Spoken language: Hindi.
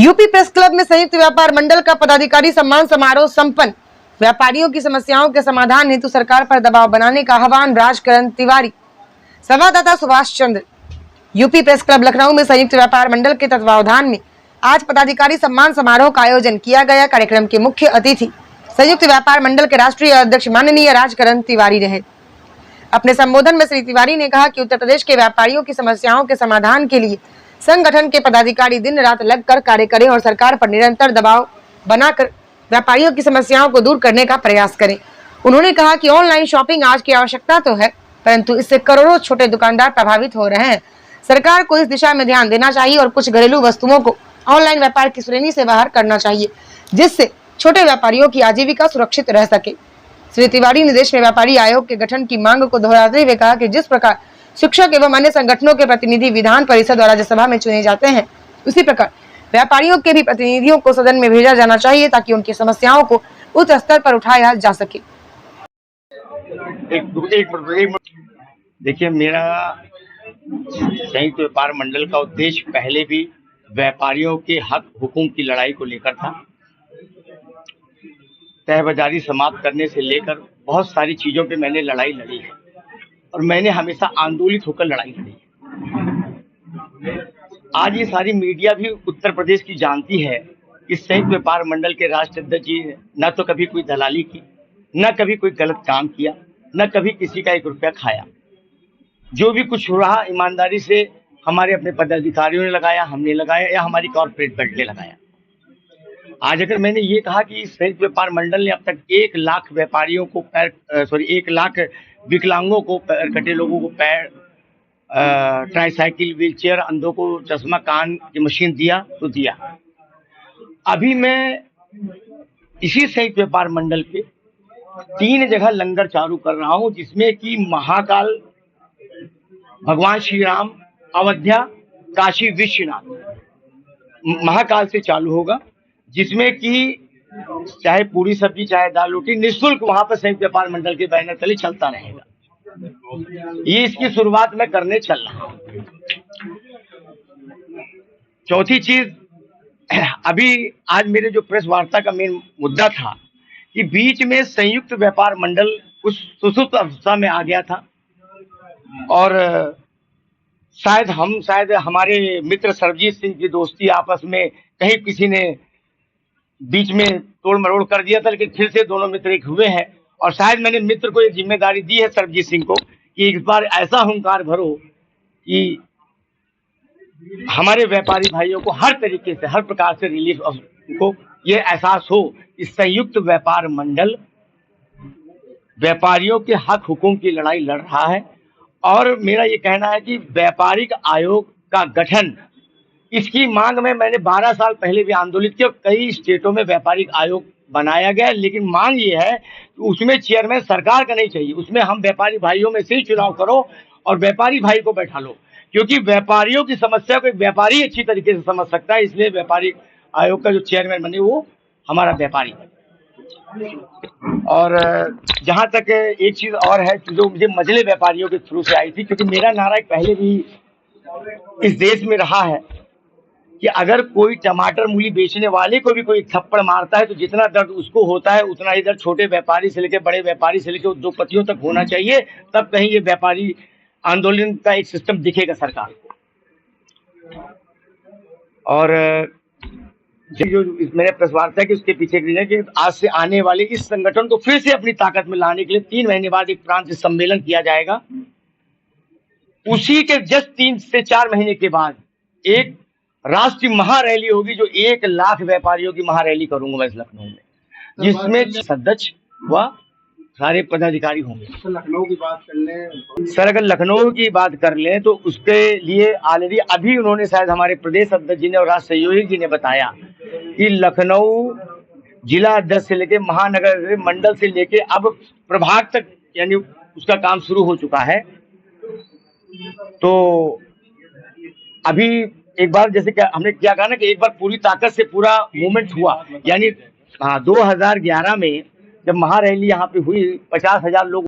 यूपी प्रेस क्लब में संयुक्त व्यापार मंडल का पदाधिकारी सम्मान समारोह संपन्न। व्यापारियों की समस्याओं के समाधान हेतु सरकार पर दबाव बनाने का आह्वान राजकरण तिवारी। संवाददाता Subhash Chandra. UP press club Lucknow में संयुक्त व्यापार मंडल के तत्वावधान में आज पदाधिकारी सम्मान समारोह का आयोजन किया गया। कार्यक्रम के मुख्य अतिथि संयुक्त व्यापार मंडल के राष्ट्रीय अध्यक्ष माननीय राजकरण तिवारी रहे। अपने संबोधन में श्री तिवारी ने कहा कि उत्तर प्रदेश के व्यापारियों की समस्याओं के समाधान के लिए संगठन के पदाधिकारी दिन रात लगकर कार्य करें और सरकार पर निरंतर दबाव बनाकर व्यापारियों की समस्याओं को दूर करने का प्रयास करें। उन्होंने कहा कि ऑनलाइन शॉपिंग आज की आवश्यकता तो है, परंतु इससे करोड़ों छोटे दुकानदार प्रभावित हो रहे हैं। सरकार को इस दिशा में ध्यान देना चाहिए और कुछ घरेलू वस्तुओं को ऑनलाइन व्यापार की श्रेणी से बाहर करना चाहिए, जिससे छोटे व्यापारियों की आजीविका सुरक्षित रह सके। श्री तिवारी ने देश में व्यापारी आयोग के गठन की मांग को दोहराते हुए कहा कि जिस प्रकार शिक्षक एवं अन्य संगठनों के प्रतिनिधि विधान परिषद और राज्यसभा में चुने जाते हैं, उसी प्रकार व्यापारियों के भी प्रतिनिधियों को सदन में भेजा जाना चाहिए ताकि उनकी समस्याओं को उच्च स्तर पर उठाया जा सके। देखिए, मेरा संयुक्त व्यापार मंडल का उद्देश्य पहले भी व्यापारियों के हक हुकूक की लड़ाई को लेकर था। तहबाजारी समाप्त करने से लेकर बहुत सारी चीजों पे मैंने लड़ाई लड़ी है और मैंने हमेशा आंदोलित होकर लड़ाई लड़ी है। आज ये सारी मीडिया भी उत्तर प्रदेश की जानती है कि संयुक्त व्यापार मंडल के राष्ट्रीय अध्यक्ष जी ने न तो कभी कोई दलाली की, न कभी कोई गलत काम किया, न कभी किसी का 1 रुपया खाया। जो भी कुछ हो रहा ईमानदारी से हमारे अपने पदाधिकारियों ने लगाया, हमने लगाया या हमारी कॉर्पोरेट बेल्ट ने लगाया। आज अगर मैंने ये कहा कि संयुक्त व्यापार मंडल ने अब तक 1 लाख व्यापारियों को 1 लाख विकलांगों को, पैर कटे लोगों को पैर, ट्राईसाइकिल, व्हीलचेयर, अंधों को चश्मा, कान की मशीन दिया तो दिया। अभी मैं इसी संयुक्त व्यापार मंडल पे 3 जगह लंगर चालू कर रहा हूँ, जिसमें कि महाकाल, भगवान श्री राम, अयोध्या, काशी विश्वनाथ महाकाल से चालू होगा, जिसमें कि चाहे पूरी सब्जी चाहे दाल रोटी निःशुल्क वहां पर संयुक्त व्यापार मंडल के बैनर तले चलता रहेगा। ये इसकी शुरुआत मैं करने चल रहा हूं। चौथी चीज, अभी आज मेरे जो प्रेस वार्ता का मेन मुद्दा था कि बीच में संयुक्त व्यापार मंडल कुछ सुसुप्त अवस्था में आ गया था और शायद हमारे मित्र सरबजीत सिंह की दोस्ती आपस में कहीं किसी ने बीच में तोड़ मरोड़ कर दिया था, लेकिन फिर से दोनों मित्र एक हुए हैं और शायद मैंने मित्र को ये जिम्मेदारी दी है सरबजीत सिंह को कि इस बार ऐसा हुंकार भरो कि हमारे व्यापारी भाइयों को हर तरीके से, हर प्रकार से रिलीफ को ये एहसास हो कि संयुक्त व्यापार मंडल व्यापारियों के हक हुकूक की लड़ाई लड़ रहा है। और मेरा ये कहना है कि व्यापारिक आयोग का गठन, इसकी मांग में मैंने 12 साल पहले भी आंदोलित किया। कई स्टेटों में व्यापारिक आयोग बनाया गया, लेकिन मांग ये है कि उसमें चेयरमैन सरकार का नहीं चाहिए, उसमें हम व्यापारी भाइयों में से ही चुनाव करो और व्यापारी भाई को बैठा लो, क्योंकि व्यापारियों की समस्या को एक व्यापारी अच्छी तरीके से समझ सकता है। इसलिए व्यापारिक आयोग का जो चेयरमैन बने वो हमारा व्यापारी है। और जहां तक एक चीज और है जो मुझे मजले व्यापारियों के थ्रू से आई थी, क्योंकि मेरा नारा पहले भी इस देश में रहा है कि अगर कोई टमाटर मूली बेचने वाले को भी कोई थप्पड़ मारता है तो जितना दर्द उसको होता है उतना ही दर्द छोटे व्यापारी से लेकर बड़े व्यापारी से लेकर उद्योगपतियों तक होना चाहिए। तब कहीं ये व्यापारी आंदोलन का एक सिस्टम दिखेगा सरकार को। और जो मैंने प्रेस वार्ता की उसके पीछे कि आज से आने वाले इस संगठन को फिर से अपनी ताकत में लाने के लिए 3 महीने बाद एक प्रांत सम्मेलन किया जाएगा। उसी के जस्ट 3 से 4 महीने के बाद एक राष्ट्रीय महारैली होगी, जो 1 लाख व्यापारियों की महारैली करूंगा मैं इस लखनऊ में, जिसमें अध्यक्ष व सारे पदाधिकारी होंगे। लखनऊ की बात कर लें सर, अगर लखनऊ की बात कर लें तो उसके लिए ऑलरेडी अभी उन्होंने शायद हमारे प्रदेश अध्यक्ष जी ने और राष्ट्र सहयोगी जी ने बताया कि लखनऊ जिला अध्यक्ष से लेके महानगर मंडल से लेके अब प्रभाग तक, यानी उसका काम शुरू हो चुका है। तो अभी एक बार जैसे क्या हमने क्या कहा ना कि एक बार पूरी ताकत से पूरा मूवमेंट हुआ, यानी 2011 में जब महारैली यहाँ पे हुई 50,000 लोग